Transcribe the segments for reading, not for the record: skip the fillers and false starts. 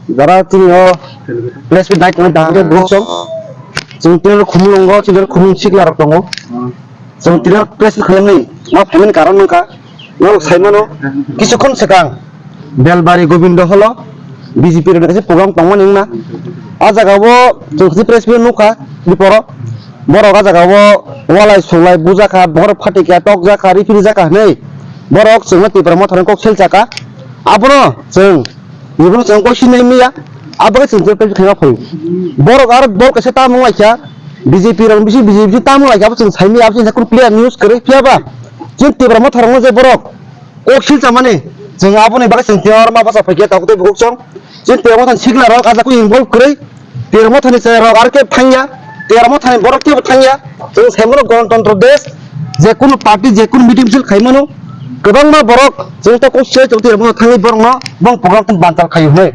Dara tingo place with night na dangge brosong. Jeng tingo khumlongo tingo khumung sikla rok tongo. Jeng tingo place khayangai ma phamin karon nongka. No saimano kisukon sekang. Belbari Gobindo holo BJP ro kaise program tongman ningna. A jagao jeng place bi nuka diporo. Borok a jagao walai sulai bujaka bor phatika tok jaka rifiri jaka nei. Borok jeng tipra mothon kok sel jaka. Abro jeng Ibu jeng kok sinai miya abaga jeng place khaya phoi. Borok ar bor kaise ta mong laika BJP ro BJP ta mong laika jeng saimi ab jeng clear news kare piaba. Jeng tipra mothon je borok kok sil jamane jeng abone baga jeng tiar ma basa phaikia takute buksong. Jeng tipra mothon sigla rok aja ku involve kare. Tipra mothon se rok ar ke phanya tipra mothon borok ke phanya jeng saimoro গণতন্ত্র দেশ যে কোন party যে কোন meeting ছিল খাইমানো गोबां मा borok जों तो कोसे जों तिरमो थाङै borno bang program tan bantal खायो है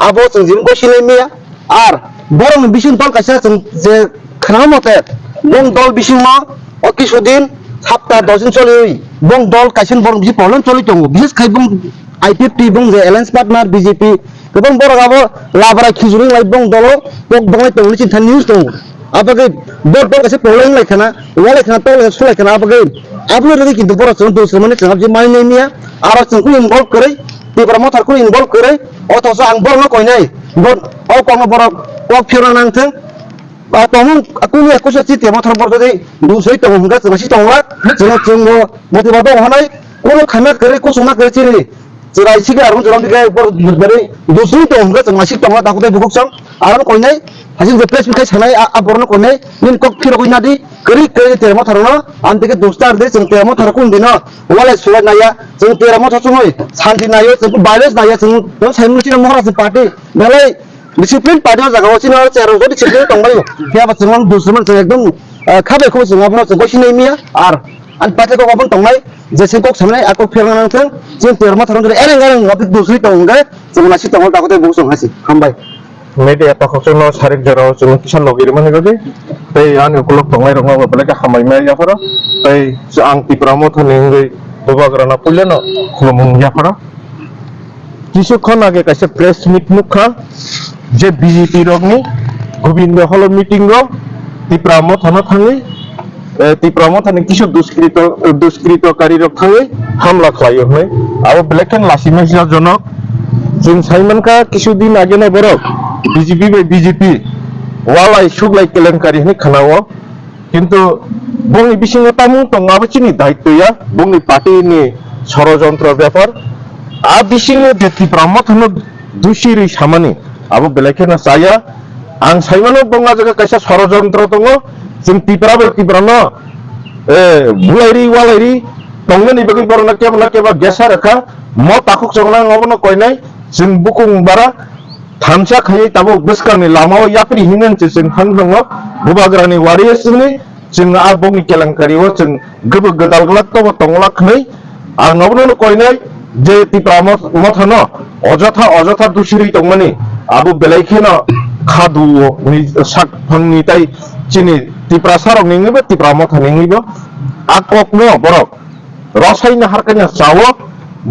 abo जों जिम को सिनाय मिया आर borong बिसिं दल कायसा जों जे खोनाव मते बं दल बिसिं मा अति सुदिन सप्ताह 10 दिन चलि बं दल कायसिन borong बिसि प्रब्लेम चलि दङ बिसेस खाय बं आईपीएफटी बं जे एलायंस पार्टनार बीजेपी गोबां borok abo लाबरा खिजुरिं लाइ बं दलो बं बंलाय तंनि चिन्ता निउस दङ abagai bor kaise problem laikana wala kana tol sulai kana abagai ablo redi kintu bor chon dos mane changap je mai nei mia ara chon ku involve kore tipra mothar ku involve kore otoso ang bor no koi nai bor o kono bor ko phira nang thang ba tomung aku ni aku se ti mothar bor dei du sei tong hungga chasi tongla chong motiba do hanai kono khana kore ko sona kore chiri chirai siga arun jolam diga bor bari du sei tong hungga chasi tongla takute bukuk chong aran koi nai hasil the place kai sanai aborno kone nin kok phiro koi nadi keri keri termo tharono antike dostar de jeng termo tharakun dino wala suwa naya jeng termo thachumoi santi nayo jeng violence naya jeng saimnu china mohra party belai discipline party jagao china chero jodi chile tongbai ya ba jeng dusman jeng ekdom khabe ko jeng abno jeng kosinai mia ar an pate ko abon tongai je se kok samnai akok phirna nang thang jeng termo tharon jodi ereng ereng ngapik dusri tongga jeng nasi tongol takote busong hasi hambai media pakokno sarik jaro chung kisan logir mane gode tei an ukulok tongai rong ba belaka hamai me ya faro tei ang tipramo thane ngai bobagrana pulleno khulumung ya faro কিছুক্ষণ আগে কাছে press meet মুখা যে BJP রগনি Govinda hall meeting র তিপ্রামো থানা থাঙ্গি তিপ্রামো থানে কিছু দুষ্কৃতকারী রক্ষাঙ্গি হামলা খাইও হয় আবো ব্ল্যাক এন্ড লাসিমেসিয়া জনক जों साइमनका কিছুদিন আগে না বড় বিজেপি ওয়ালাই সুগলাই কেলেঙ্কারি নি খানাও কিন্তু বংনি বিসিং তামু তংআবো চিনি দায়িত্বয়া বংনি পার্টিনি ষড়যন্ত্র ব্যাপার আ বিসিং দেতি ব্রহ্মথন দুশিরি সামানি আবো বেলাকেনা চায়া আং সাইমানো বংলা জায়গা কাইসা ষড়যন্ত্র দङ जों তিপ্রানো বুলাইরি ওয়ালাইরি তংনি বগি বরনা কেবা গেসা রাখা म ताकुक जंगना ngobno koinai जों बुकुं bara thamsa khai tabo beskani lamao yapri hinan जों hangngo bubagrani wariyasni जों abong kelangkari wo जों gobo godalglak to tonglak nei ar ngobno koinai je tipramo mothano অযথা দুশিরি tongmani abu belaikheno khadu ni sak phangni tai chini tiprasarok ningibo tipramo thaningibo akokno borok রসাইনা হারকানা চাও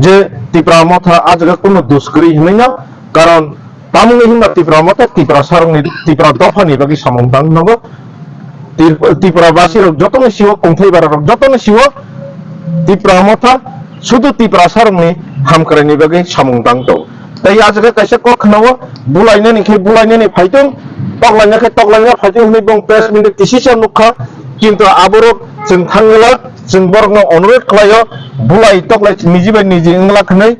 যে তিপ্রামথা আজকে কোনো দুষ্করি হইনা কারণ তামুনি হিমা তিপ্রামথা তিপ্রা সারংনি তিপ্রা দফানি বাকি সামন্তান নগ তিপ্রাবাসীর যতনে শিব কংথাইবার যতনে শিব তিপ্রামথা শুধু তিপ্রা সারংনি হামকরানি বাকি সামন্তান তো তাই আজকে কাইসা কখনো বুলাইনানি ফাইতং তগলাইনা ফাইতং হইবং প্রেস মিটে কিসিসা নুখা কিন্তু আবরক जों थांगला जों बरगनो अनुरोध खालायो बुलाय तगलाय निजिबाय निजि इंगला खनै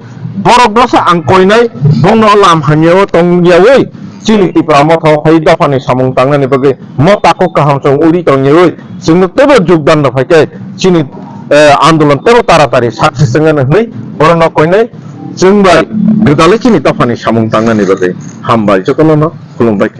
बरगनोसो आं कयनाय बंनो लाम हामियाव तंगियावै चिनि तिप्रामो थाव हाय दफानि सामुं तांनानि बगे म ताको काहाम जों उरि तंगियावै जोंनो तेबो योगदान दफायकै चिनि आन्दोलन तेबो तारातारि साक्सेस जोंनो नै बरनो कयनाय जों बाय गोदाले चिनि दफानि सामुं तांनानि बगे हामबाय जकनो खुलुमबाय